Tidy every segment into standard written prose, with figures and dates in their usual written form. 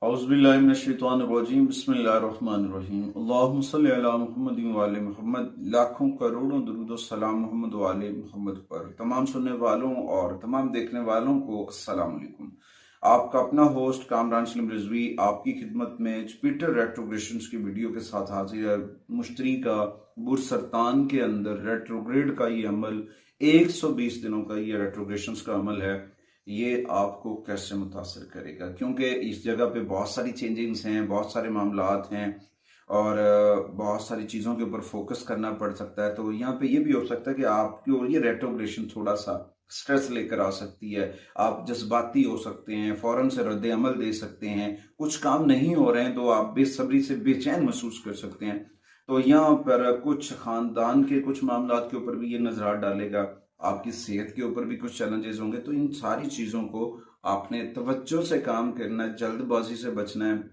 औज़ुबिल्लाहिमिनश्शैतानिर्रजीम बिस्मिल्लाहिर्रहमानिर्रहीम अल्लाहुम्मा सल्लि अला मुहम्मद व आले मुहम्मद। लाखों करोड़ों दुरूद व सलाम मोहम्मद व आले मुहम्मद पर। तमाम सुनने वालों और तमाम देखने वालों को अस्सलाम वालेकुम। आपका अपना होस्ट कामरान सलीम रिजवी आपकी खिदमत में जुपिटर रेट्रोग्रेशंस की वीडियो के साथ हाजिर है। मुश्तरी का बुर्ज सरतान के अंदर रेट्रोग्रेड का ये अमल 120 दिनों का ये रेट्रोग्रेशंस का अमल है, ये आपको कैसे मुतासर करेगा, क्योंकि इस जगह पे बहुत सारी चेंजिंग्स हैं, बहुत सारे मामलात हैं और बहुत सारी चीज़ों के ऊपर फोकस करना पड़ सकता है। तो यहाँ पे ये भी हो सकता है कि आपकी और ये रेट्रोग्रेशन थोड़ा सा स्ट्रेस लेकर आ सकती है। आप जज्बाती हो सकते हैं, फौरन से रद्द अमल दे सकते हैं, कुछ काम नहीं हो रहे हैं तो आप बेसब्री से बेचैन महसूस कर सकते हैं। तो यहाँ पर कुछ खानदान के कुछ मामलात के ऊपर भी ये नजर डालेगा, आपकी सेहत के ऊपर भी कुछ चैलेंजेस होंगे। तो इन सारी चीज़ों को आपने तवज्जो से काम करना है, जल्दबाजी से बचना है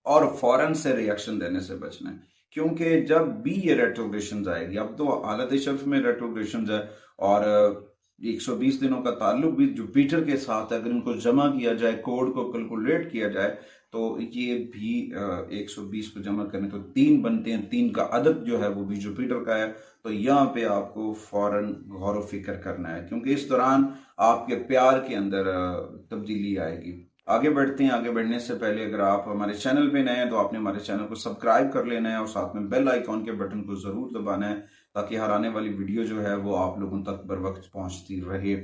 और फौरन से रिएक्शन देने से बचना है। क्योंकि जब भी ये रेट्रोग्रेशन आएगी, अब तो हालत शर्फ में रेट्रोग्रेशन है और 120 दिनों का ताल्लुक भी जुपिटर के साथ है। अगर इनको जमा किया जाए, कोड को कैलकुलेट किया जाए तो ये भी 120 को जमा करने तो 3 बनते हैं। 3 का अदद जो है वो भी जुपिटर का है। तो यहाँ पे आपको फौरन गौर फिक्र करना है, क्योंकि इस दौरान आपके प्यार के अंदर तब्दीली आएगी। आगे बढ़ते हैं। आगे बढ़ने से पहले अगर आप हमारे चैनल पे नए हैं तो आपने हमारे चैनल को सब्सक्राइब कर लेना है और साथ में बेल आइकॉन के बटन को जरूर दबाना है, ताकि हर आने वाली वीडियो जो है वो आप लोगों तक बर वक्त पहुंचती रहे।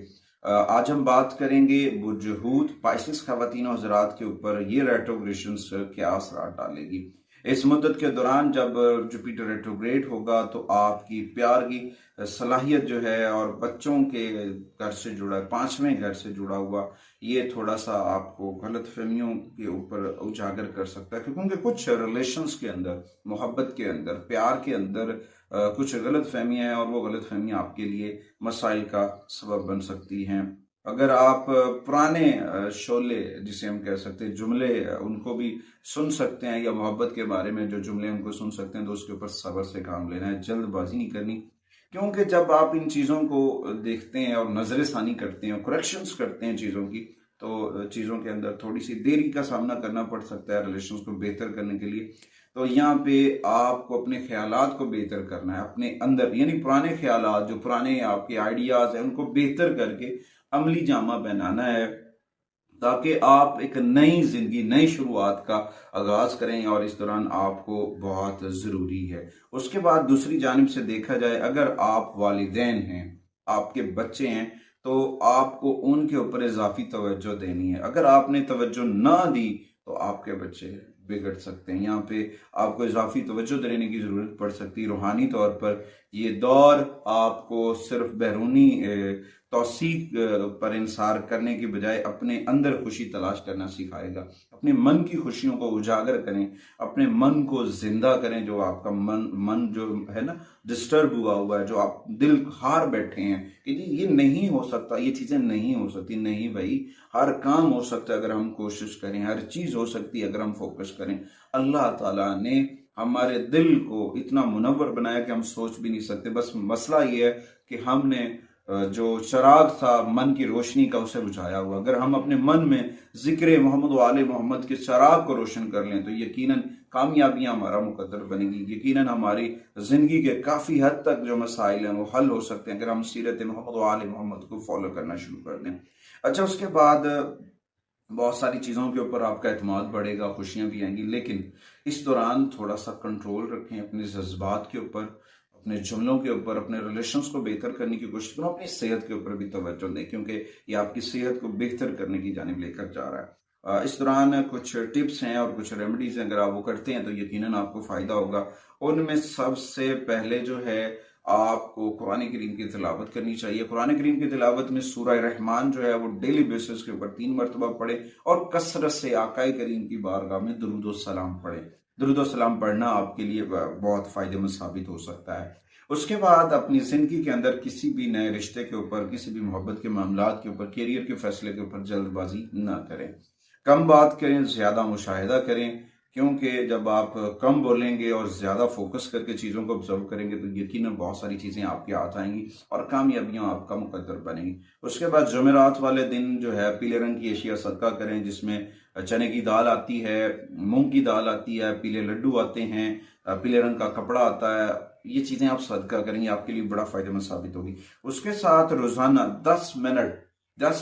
आज हम बात करेंगे बुर्ज हूत पाइसेस खवातीन और हज़रात के ऊपर ये रेट्रोग्रेशंस क्या असर डालेगी। इस मुद्दत के दौरान जब जुपिटर रेट्रोग्रेड होगा तो आपकी प्यार की सलाहियत जो है और बच्चों के घर से जुड़ा, 5वें घर से जुड़ा हुआ, ये थोड़ा सा आपको गलत फहमियों के ऊपर उजागर कर सकता है। क्योंकि कुछ रिलेशंस के अंदर, मोहब्बत के अंदर, प्यार के अंदर कुछ गलत फहमियाँ हैं और वो गलत फहमियाँ आपके लिए मसाइल का सबब बन सकती हैं। अगर आप पुराने शोले जिसे हम कह सकते हैं, जुमले, उनको भी सुन सकते हैं या मोहब्बत के बारे में जो जुमले उनको सुन सकते हैं, तो उसके ऊपर सब्र से काम लेना है, जल्दबाजी नहीं करनी। क्योंकि जब आप इन चीज़ों को देखते हैं और नजर षानी करते हैं और करेक्शंस करते हैं चीज़ों की, तो चीज़ों के अंदर थोड़ी सी देरी का सामना करना पड़ सकता है रिलेशंस को बेहतर करने के लिए। तो यहाँ पे आपको अपने ख्यालात को बेहतर करना है, अपने अंदर यानी पुराने ख्यालात, जो पुराने आपके आइडियाज हैं, उनको बेहतर करके अमली जामा पहनाना है, ताकि आप एक नई जिंदगी, नई शुरुआत का आगाज करें और इस दौरान आपको बहुत जरूरी है। उसके बाद दूसरी जानिब से देखा जाए, अगर आप वालिदैन हैं, आपके बच्चे हैं, तो आपको उनके ऊपर इजाफी तवज्जो देनी है। अगर आपने तवज्जो ना दी तो आपके बच्चे बिगड़ सकते हैं। यहाँ पे आपको इजाफी तवज्जो देने की जरूरत पड़ सकती है। रूहानी तौर पर ये दौर आपको सिर्फ बैरूनी तौसीक पर इंसार करने की बजाय अपने अंदर खुशी तलाश करना सिखाएगा। अपने मन की खुशियों को उजागर करें, अपने मन को जिंदा करें। जो आपका मन जो है ना, डिस्टर्ब हुआ है, जो आप दिल हार बैठे हैं कि जी ये नहीं हो सकता, ये चीजें नहीं हो सकती, नहीं भाई, हर काम हो सकता है अगर हम कोशिश करें, हर चीज हो सकती है अगर हम फोकस करें। अल्लाह ताला ने हमारे दिल को इतना मुनव्वर बनाया कि हम सोच भी नहीं सकते। बस मसला ये है कि हमने जो चिराग था मन की रोशनी का, उसे बुझाया हुआ। अगर हम अपने मन में जिक्र मोहम्मद व आले मोहम्मद के चिराग को रोशन कर लें तो यकीनन कामयाबियां हमारा मुकद्दर बनेगी। यकीनन हमारी जिंदगी के काफी हद तक जो मसाइल हैं वो हल हो सकते हैं अगर हम सीरत मोहम्मद व आले मोहम्मद को फॉलो करना शुरू कर दें। अच्छा, उसके बाद बहुत सारी चीज़ों के ऊपर आपका एतमाद बढ़ेगा, खुशियां भी आएंगी, लेकिन इस दौरान थोड़ा सा कंट्रोल रखें अपने जज्बात के ऊपर, अपने जुमलों के ऊपर, अपने रिलेशंस को बेहतर करने की कोशिश करो। अपनी सेहत के ऊपर भी तवज्जो दें, क्योंकि ये आपकी सेहत को बेहतर करने की जानिब लेकर जा रहा है। इस दौरान कुछ टिप्स हैं और कुछ रेमेडीज हैं, अगर आप वो करते हैं तो यकीनन आपको फायदा होगा। उनमें सबसे पहले जो है, आपको कुरान करीम की तिलावत करनी चाहिए। कुरान करीम की तिलावत में सूरह रहमान जो है वो डेली बेसिस के ऊपर 3 मरतबा पढ़े और कसरत से आकाए करीम की बारगाह में दुरूद व सलाम पढ़े। दुरूद व सलाम पढ़ना आपके लिए बहुत फायदेमंद साबित हो सकता है। उसके बाद अपनी जिंदगी के अंदर किसी भी नए रिश्ते के ऊपर, किसी भी मोहब्बत के मामलात के ऊपर, कैरियर के फैसले के ऊपर जल्दबाजी ना करें। कम बात करें, ज्यादा मुशाहिदा करें। क्योंकि जब आप कम बोलेंगे और ज़्यादा फोकस करके चीज़ों को ऑब्जर्व करेंगे तो यकीनन बहुत सारी चीज़ें आपके हाथ आएंगी और कामयाबियां आपका मुकद्दर बनेंगी। उसके बाद जुमेरात वाले दिन जो है पीले रंग की अशिया सदका करें, जिसमें चने की दाल आती है, मूंग की दाल आती है, पीले लड्डू आते हैं, पीले रंग का कपड़ा आता है। ये चीज़ें आप सदका करेंगे, आपके लिए बड़ा फायदेमंद साबित होगी। उसके साथ रोज़ाना 10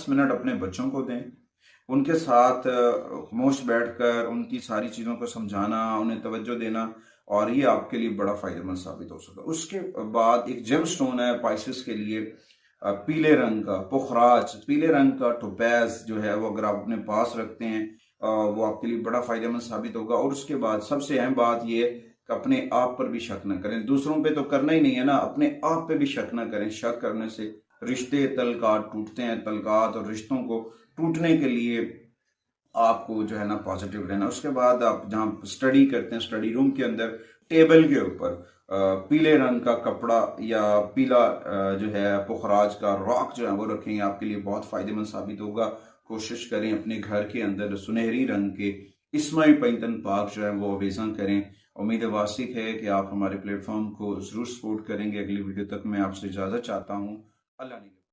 मिनट अपने बच्चों को दें, उनके साथ खामोश बैठकर उनकी सारी चीज़ों को समझाना, उन्हें तवज्जो देना, और ये आपके लिए बड़ा फायदेमंद साबित हो सकता है। उसके बाद एक जेम स्टोन है पाइसेस के लिए, पीले रंग का पुखराज, पीले रंग का टोपैज जो है वो अगर आप अपने पास रखते हैं वो आपके लिए बड़ा फायदेमंद साबित होगा। और उसके बाद सबसे अहम बात ये कि अपने आप पर भी शक न करें, दूसरों पे तो करना ही नहीं है ना, अपने आप पे भी शक न करें। शक करने से रिश्ते तलकात टूटते हैं, तलकात और रिश्तों को टूटने के लिए आपको जो है ना पॉजिटिव रहना। उसके बाद आप जहाँ स्टडी करते हैं, स्टडी रूम के अंदर टेबल के ऊपर पीले रंग का कपड़ा या पीला जो है पुखराज का रॉक जो है वो रखेंगे, आपके लिए बहुत फायदेमंद साबित होगा। कोशिश करें अपने घर के अंदर सुनहरी रंग के इस्माई पैंतन पाक जो है वो अवेज़ा करें। उम्मीद वासिक है कि आप हमारे प्लेटफॉर्म को जरूर सपोर्ट करेंगे। अगली वीडियो तक मैं आपसे इजाज़त चाहता हूँ। अल्लाह ने